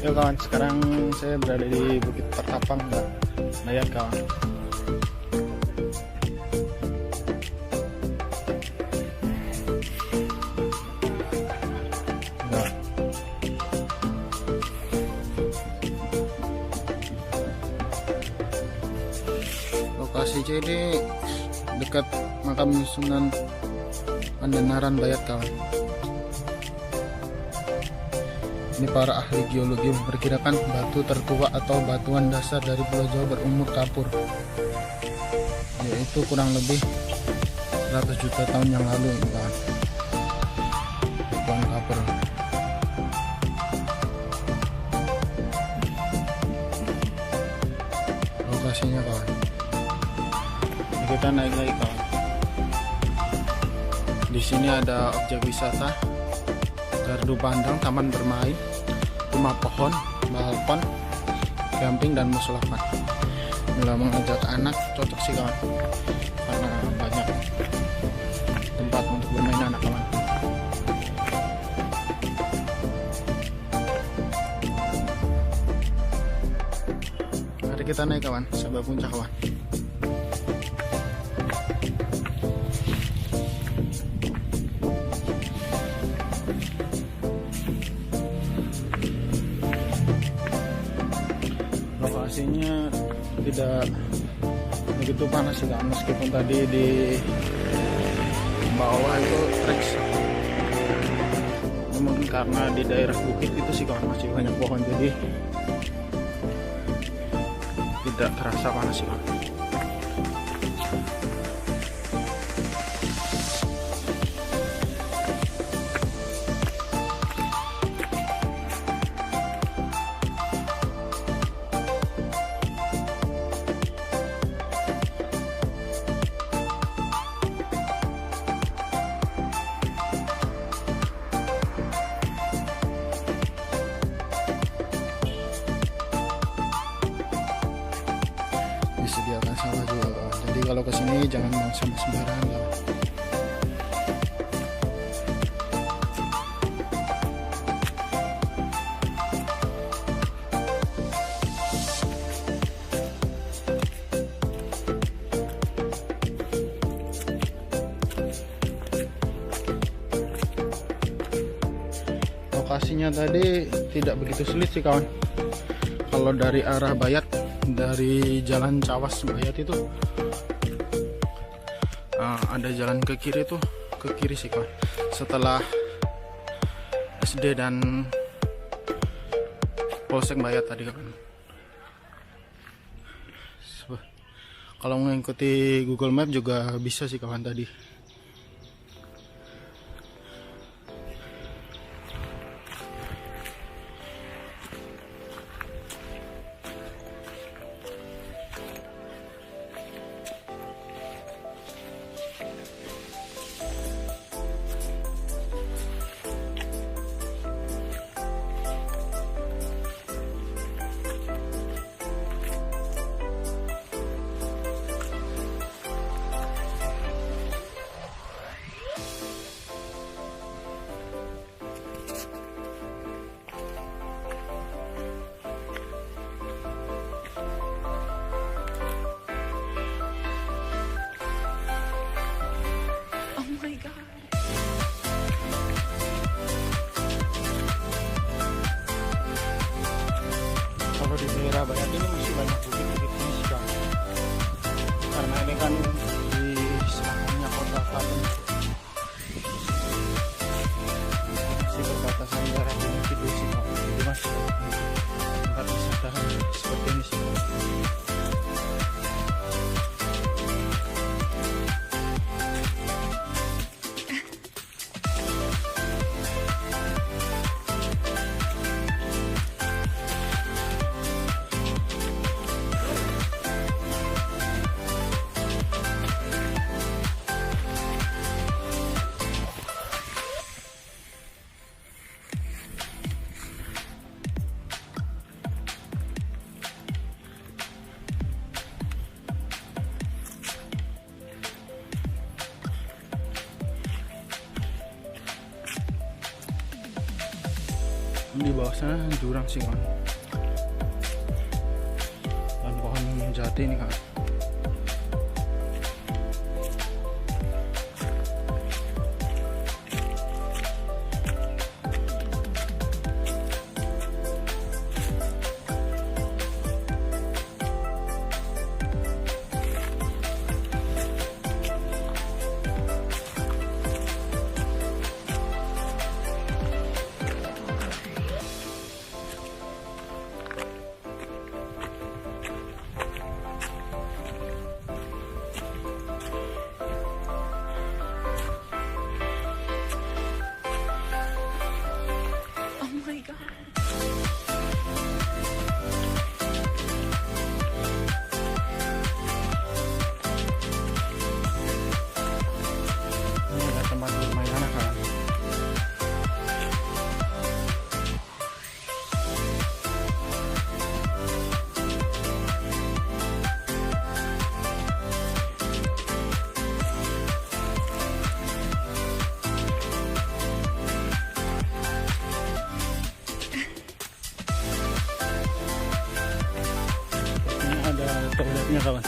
Yo kawan, sekarang saya berada di Bukit Pertapang, Bayat kawan. Nah. Lokasi ini dekat makam Sunan Pandanaran Bayat kawan. Ini para ahli geologi memperkirakan batu tertua atau batuan dasar dari Pulau Jawa berumur kapur, yaitu kurang lebih 100 juta tahun yang lalu, kawan. Batuan kapur. Lokasinya kawan. Ini kita naik lagi kawan. Di sini ada objek wisata, gardu pandang, taman bermain, rumah pohon, balkon, camping, dan musolahan. Bila mengajak anak cocok sih kawan, karena banyak tempat untuk bermain anak kawan. Mari kita naik kawan, sampai puncak kawan. Lokasinya tidak begitu panas sih kan, meskipun tadi di bawah itu treks. Mungkin karena di daerah bukit itu sih kawan masih banyak pohon, jadi tidak terasa panas sih kawan. Disediakan sampah juga kawan. Jadi kalau kesini jangan buang sampah sembarangan kawan. Lokasinya tadi tidak begitu sulit sih kawan. Kalau dari arah Bayat, dari jalan Cawas Bayat itu ada jalan ke kiri tuh, ke kiri sih kawan. Setelah SD dan Polsek Bayat tadi kawan. Kalau mengikuti Google Map juga bisa sih kawan tadi. Kalau di daerah Bayat ini masih banyak bukit-bukit ini sih kawan. Karena ini kan di selatan kota Klaten, masih perbatasan daerah ini gitu sih kawan. Jadi masih tempat wisata seperti ini sih kawan. Di bawah sana jurang sih kan, dan pohon jati ini kan. Toiletnya kawan.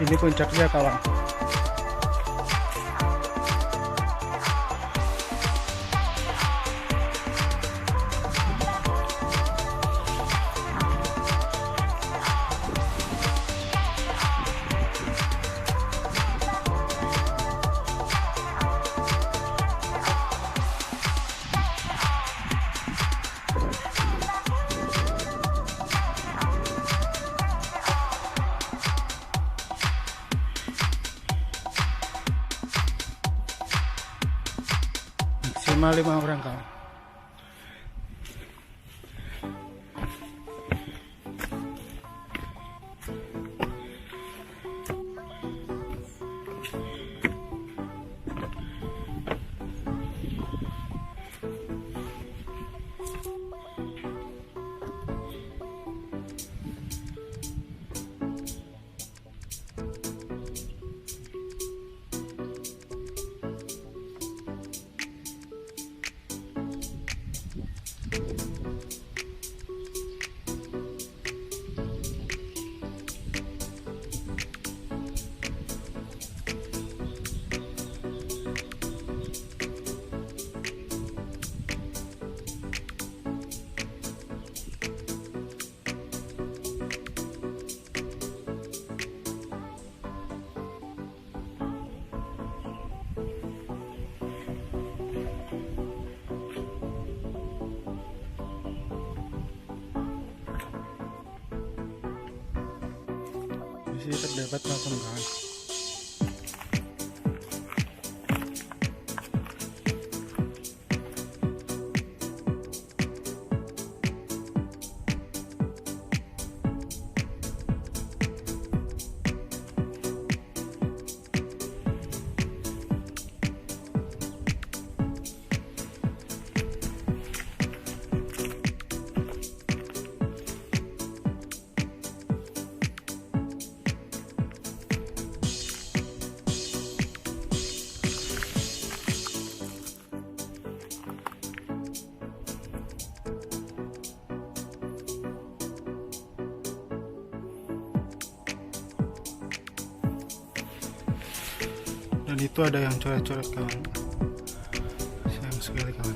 Ini puncaknya kawan. Maksimal 5 orang kawan. Di sini terdapat makam kawan. Dan itu ada yang coret-coret kawan. Sayang sekali kawan.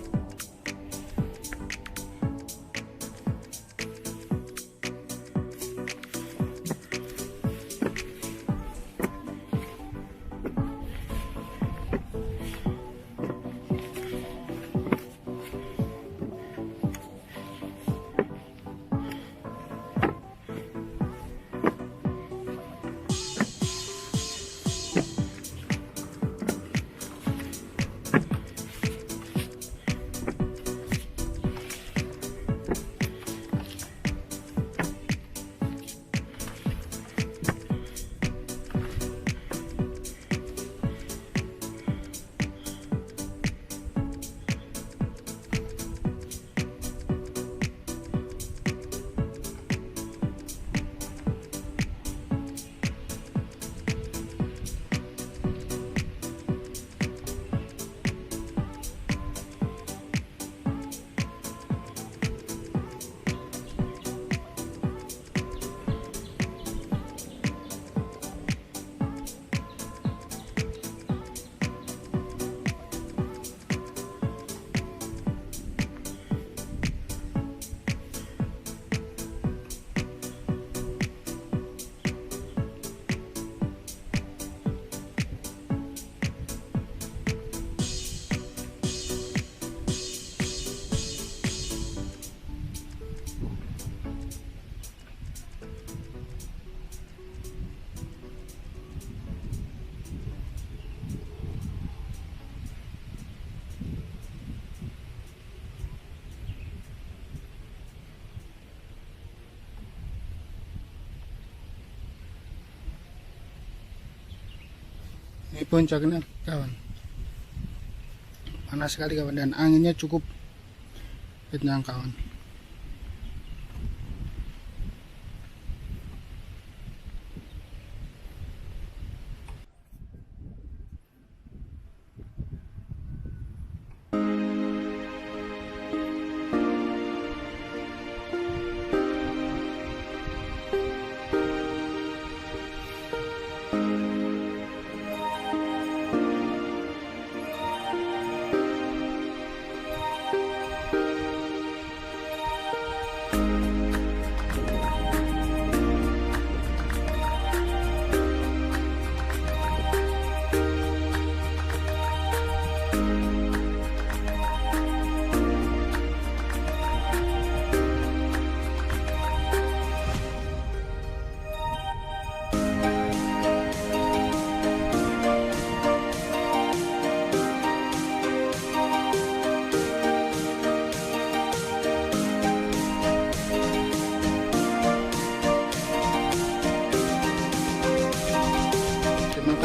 Ini puncaknya kawan, panas sekali kawan, dan anginnya cukup kencang kawan.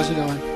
kasih kawan.